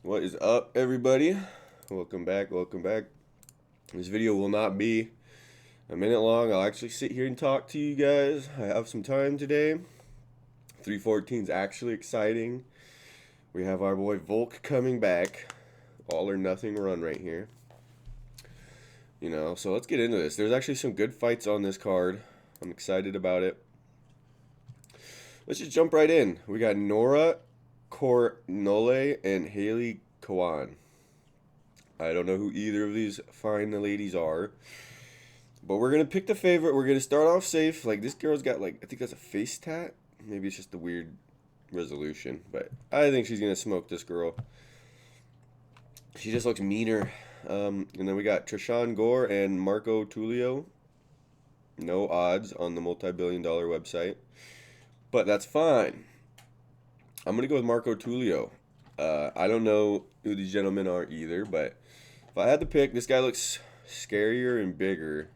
What is up, everybody? Welcome back, welcome back. This video will not be a minute long. I'll actually sit here and talk to you guys. I have some time today. 314 is actually exciting. We have our boy Volk coming back. All or nothing run right here. So let's get into this. There's actually some good fights on this card. I'm excited about it. Let's just jump right in. We got Nora Cornole and Haley Kawan. I don't know who either of these fine ladies are. But we're going to pick the favorite. We're going to start off safe. Like, this girl's got, I think that's a face tat. Maybe it's just a weird resolution. But I think she's going to smoke this girl. She just looks meaner. And then we got Trishan Gore and Marco Tullio. No odds on the multi-billion-dollar website. But that's fine. I'm going to go with Marco Tullio. I don't know who these gentlemen are either, but if I had to pick, this guy looks scarier and bigger.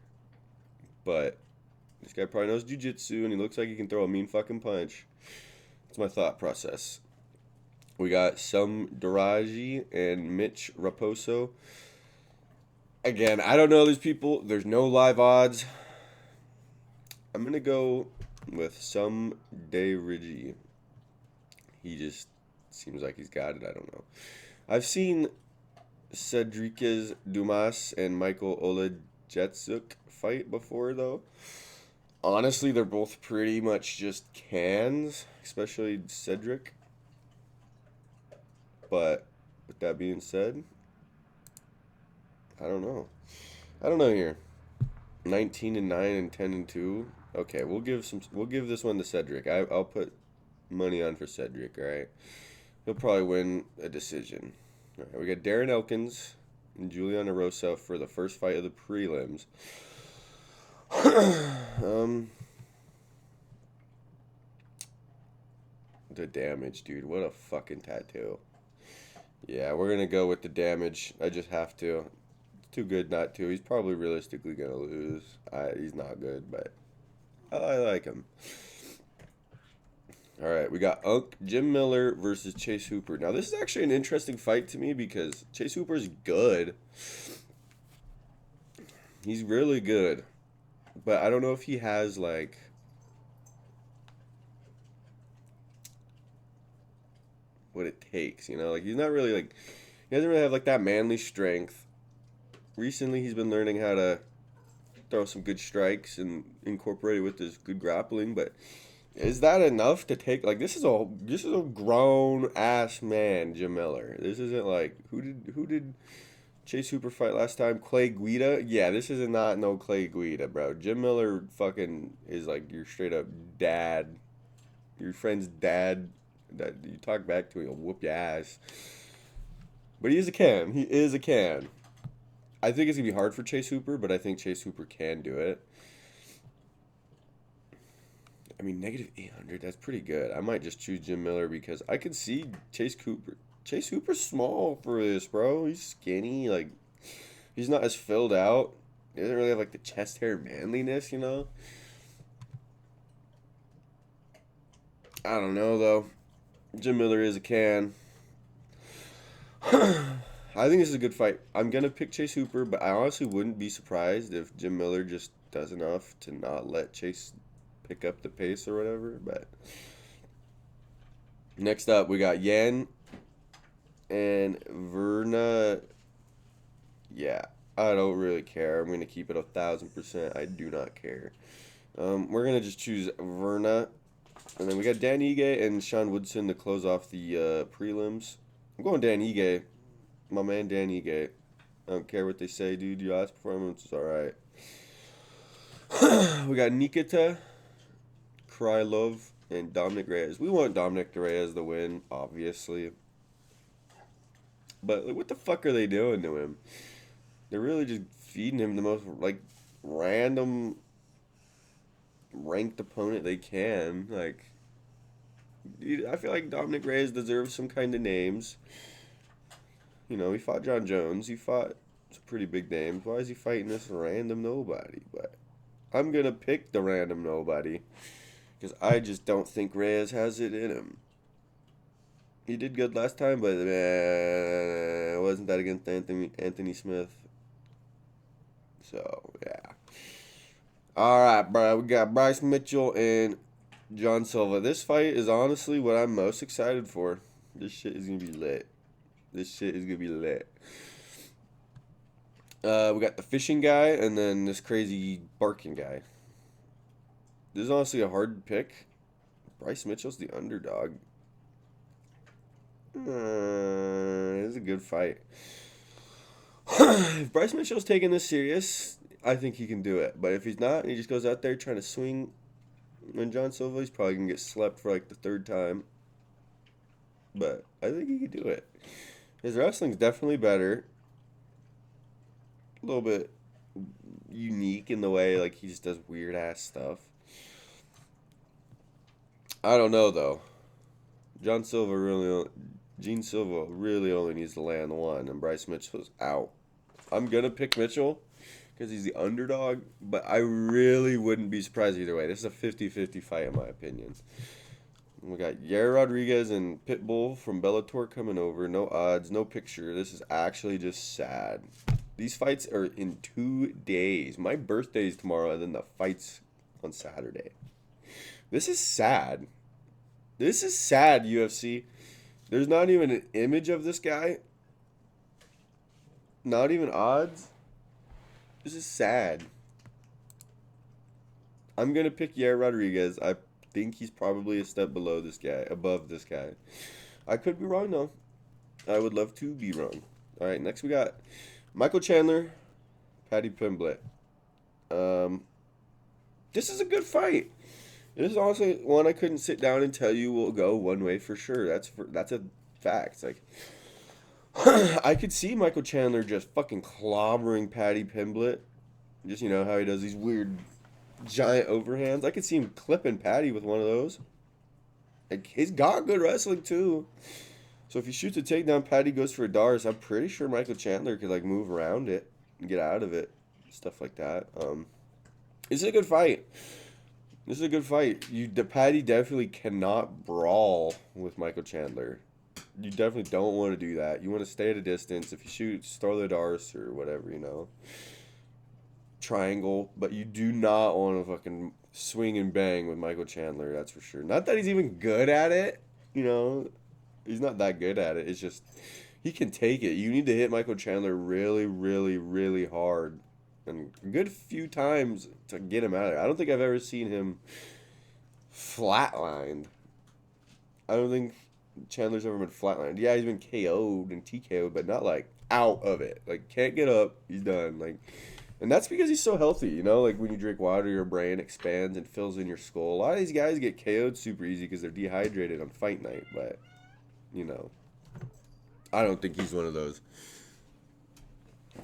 But this guy probably knows jiu-jitsu, and he looks like he can throw a mean fucking punch. That's my thought process. We got Sam Daraji and Mitch Raposo. Again, I don't know these people. There's no live odds. I'm going to go with Sam Daraji. He just seems like he's got it. I don't know. I've seen Cedriquez Dumas and Michael Olajetsuk fight before, though. Honestly, they're both pretty much just cans, especially Cedric. But with that being said, I don't know. I don't know here. 19 and 9 and 10 and 2. Okay, we'll give this one to Cedric. I'll put money on for Cedric, all right? He'll probably win a decision. All right, we got Darren Elkins and Juliana Rosa for the first fight of the prelims. The damage, dude. What a fucking tattoo. Yeah, we're going to go with the damage. I just have to. It's too good not to. He's probably realistically going to lose. He's not good, but I like him. All right, we got Jim Miller versus Chase Hooper. Now, this is actually an interesting fight to me because Chase Hooper's good. He's really good. But I don't know if he has, what it takes, he's not really, he doesn't really have, that manly strength. Recently, he's been learning how to throw some good strikes and incorporate it with his good grappling, but is that enough to take, this is a grown ass man, Jim Miller. This isn't who did Chase Hooper fight last time? Clay Guida? Yeah, this is not no Clay Guida, bro. Jim Miller fucking is your straight up dad. Your friend's dad that you talk back to, he'll whoop your ass. But he is a can. He is a can. I think it's going to be hard for Chase Hooper, but I think Chase Hooper can do it. I mean, negative 800, that's pretty good. I might just choose Jim Miller because I could see Chase Hooper. Chase Hooper's small for this, bro. He's skinny. He's not as filled out. He doesn't really have, the chest hair manliness, I don't know, though. Jim Miller is a can. I think this is a good fight. I'm going to pick Chase Hooper, but I honestly wouldn't be surprised if Jim Miller just does enough to not let Chase pick up the pace or whatever. But next up, we got Yan and Verna. Yeah, I don't really care. I'm going to keep it 1,000%. I do not care. We're going to just choose Verna. And then we got Dan Ige and Sean Woodson to close off the prelims. I'm going Dan Ige. My man Dan Ige. I don't care what they say, dude. Your last performance was alright. We got Nikita Krylov and Dominic Reyes. We want Dominic Reyes to win, obviously. But what the fuck are they doing to him? They're really just feeding him the most random ranked opponent they can. Dude, I feel like Dominic Reyes deserves some kind of names. He fought John Jones. He fought some pretty big names. Why is he fighting this random nobody? But I'm going to pick the random nobody because I just don't think Reyes has it in him. He did good last time, but it wasn't that against Anthony Smith. So, yeah. All right, bro. We got Bryce Mitchell and John Silva. This fight is honestly what I'm most excited for. This shit is going to be lit. This shit is going to be lit. We got the fishing guy and then this crazy barking guy. This is honestly a hard pick. Bryce Mitchell's the underdog. It's a good fight. If Bryce Mitchell's taking this serious, I think he can do it. But if he's not, and he just goes out there trying to swing on John Silva, he's probably going to get slept for like the third time. But I think he can do it. His wrestling's definitely better. A little bit unique in the way like he just does weird ass stuff. I don't know though. Gene Silva really only needs to land one, and Bryce Mitchell's out. I'm gonna pick Mitchell because he's the underdog, but I really wouldn't be surprised either way. This is a 50-50 fight in my opinion. We got Yair Rodriguez and Pitbull from Bellator coming over. No odds, no picture. This is actually just sad. These fights are in 2 days. My birthday's tomorrow, and then the fight's on Saturday. This is sad. This is sad, UFC. There's not even an image of this guy. Not even odds. This is sad. I'm going to pick Yair Rodriguez. I think he's probably a step below this guy, above this guy. I could be wrong, though. I would love to be wrong. All right, next we got Michael Chandler, Paddy Pimblett. This is a good fight. This is honestly one I couldn't sit down and tell you will go one way for sure. That's a fact. It's like I could see Michael Chandler just fucking clobbering Paddy Pimblett. Just how he does these weird giant overhands. I could see him clipping Paddy with one of those. Like, he's got good wrestling too. So if he shoots a takedown, Paddy goes for a Dars. I'm pretty sure Michael Chandler could like move around it and get out of it, stuff like that. This is a good fight. This is a good fight. Paddy definitely cannot brawl with Michael Chandler. You definitely don't want to do that. You want to stay at a distance. If he shoots, throw the Dars or whatever, triangle. But you do not want to fucking swing and bang with Michael Chandler. That's for sure. Not that he's even good at it. He's not that good at it. It's just he can take it. You need to hit Michael Chandler really, really, really hard. And a good few times to get him out of there. I don't think I've ever seen him flatlined. I don't think Chandler's ever been flatlined. Yeah, he's been KO'd and TKO'd, but not like out of it. Like, can't get up, he's done. Like, and that's because he's so healthy, Like when you drink water, your brain expands and fills in your skull. A lot of these guys get KO'd super easy because they're dehydrated on fight night, but I don't think he's one of those.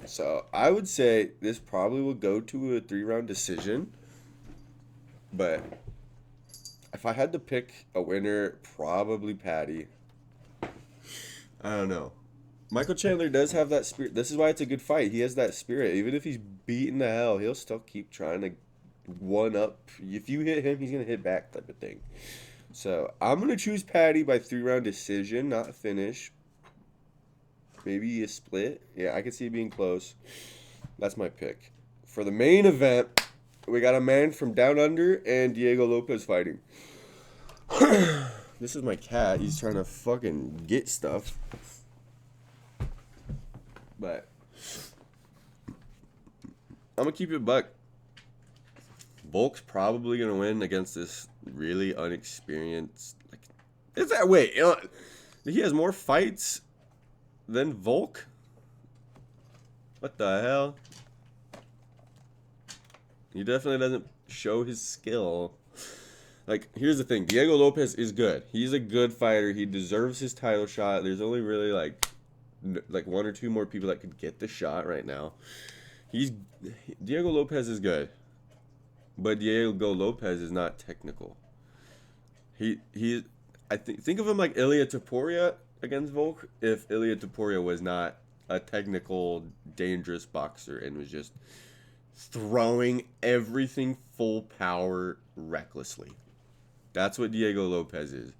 So I would say this probably will go to a 3-round decision. But if I had to pick a winner, probably Paddy. I don't know. Michael Chandler does have that spirit. This is why it's a good fight. He has that spirit. Even if he's beaten to hell, he'll still keep trying to one up. If you hit him, he's going to hit back type of thing. So I'm going to choose Paddy by 3-round decision, not finish. Maybe a split. Yeah, I could see it being close. That's my pick. For the main event, we got a man from Down Under and Diego Lopez fighting. This is my cat. He's trying to fucking get stuff. But I'm going to keep it a buck. Volk's probably going to win against this really unexperienced. Is that wait? He has more fights than Volk? What the hell? He definitely doesn't show his skill. Like, here's the thing. Diego Lopez is good. He's a good fighter. He deserves his title shot. There's only really, like 1 or 2 more people that could get the shot right now. Diego Lopez is good. But Diego Lopez is not technical. I think of him like Ilia Topuria against Volk if Ilia Topuria was not a technical, dangerous boxer and was just throwing everything full power recklessly. That's what Diego Lopez is.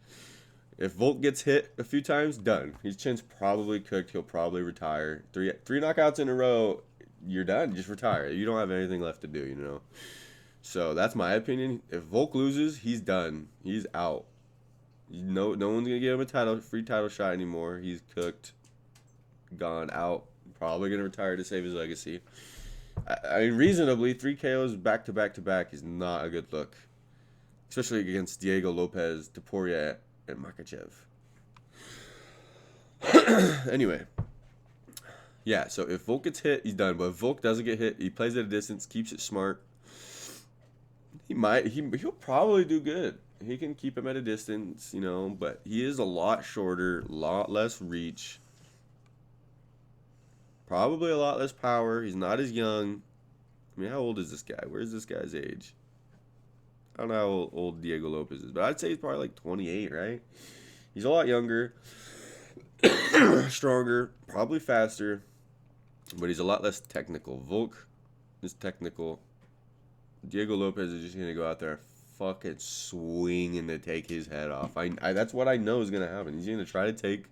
If Volk gets hit a few times, done. His chin's probably cooked. He'll probably retire. Three knockouts in a row, you're done. Just retire. You don't have anything left to do, you know. So that's my opinion. If Volk loses, he's done. He's out. No one's gonna give him a free title shot anymore. He's cooked, gone out. Probably gonna retire to save his legacy. I mean, reasonably, 3 KOs back to back to back is not a good look, especially against Diego Lopez, Topuria, and Makhachev. Anyway, yeah. So if Volk gets hit, he's done. But if Volk doesn't get hit, he plays at a distance, keeps it smart. He'll probably do good. He can keep him at a distance, you know. But he is a lot shorter, a lot less reach. Probably a lot less power. He's not as young. I mean, how old is this guy? Where's this guy's age? I don't know how old Diego Lopez is, but I'd say he's probably like 28, right? He's a lot younger, stronger, probably faster, but he's a lot less technical. Volk is technical. Diego Lopez is just going to go out there and fucking swing and to take his head off. That's what I know is going to happen. He's going to try to take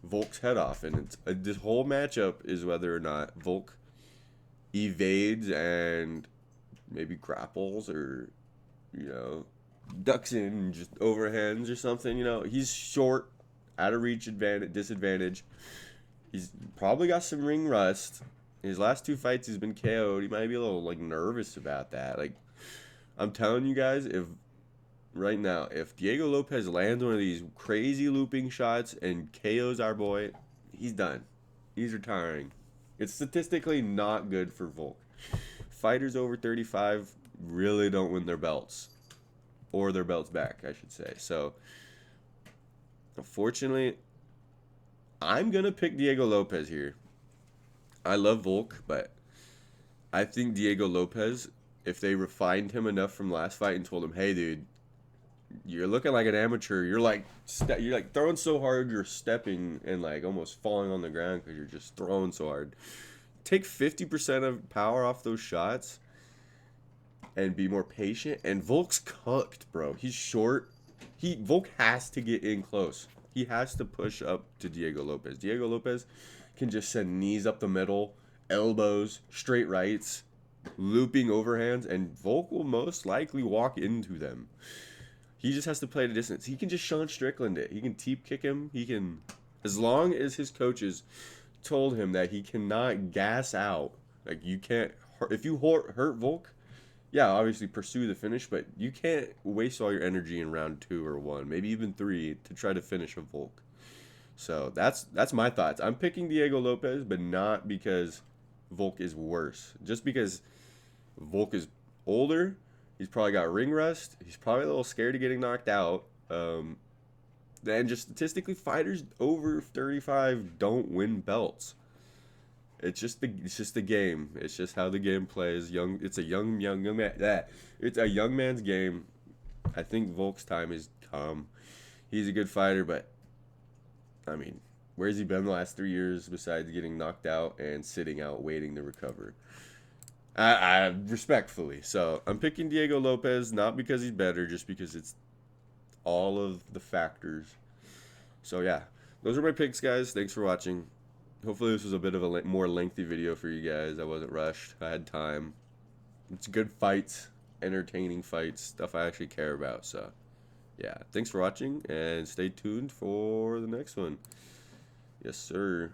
Volk's head off, and this whole matchup is whether or not Volk evades and maybe grapples or, you know, ducks in, just overhands or something. You know, he's short, out of reach disadvantage. He's probably got some ring rust. His last 2 fights, he's been KO'd. He might be a little, like, nervous about that. Like, I'm telling you guys, right now, if Diego Lopez lands one of these crazy looping shots and KOs our boy, he's done. He's retiring. It's statistically not good for Volk. Fighters over 35 really don't win their belts. Or their belts back, I should say. So, unfortunately, I'm going to pick Diego Lopez here. I love Volk, but I think Diego Lopez, if they refined him enough from last fight and told him, hey, dude, you're looking like an amateur. You're like throwing so hard you're stepping and like almost falling on the ground because you're just throwing so hard. Take 50% of power off those shots and be more patient. And Volk's cooked, bro. He's short. Volk has to get in close. He has to push up to Diego Lopez. Diego Lopez can just send knees up the middle, elbows, straight rights, looping overhands, and Volk will most likely walk into them. He just has to play at a distance. He can just Sean Strickland it. He can teep kick him. He can, as long as his coaches told him that he cannot gas out. Like, you can't, if you hurt Volk, yeah, obviously pursue the finish, but you can't waste all your energy in round 2 or 1, maybe even 3, to try to finish a Volk. So that's my thoughts. I'm picking Diego Lopez, but not because Volk is worse. Just because Volk is older. He's probably got ring rust. He's probably a little scared of getting knocked out. Then just statistically, fighters over 35 don't win belts. It's just the game. It's just how the game plays. It's a young man. It's a young man's game. I think Volk's time has come. He's a good fighter, but I mean, where's he been the last 3 years besides getting knocked out and sitting out waiting to recover? I respectfully. So I'm picking Diego Lopez, not because he's better, just because it's all of the factors. So yeah, those are my picks, guys. Thanks for watching. Hopefully this was a bit of a more lengthy video for you guys. I wasn't rushed. I had time. It's good fights, entertaining fights, stuff I actually care about. So yeah, thanks for watching, and stay tuned for the next one. Yes, sir.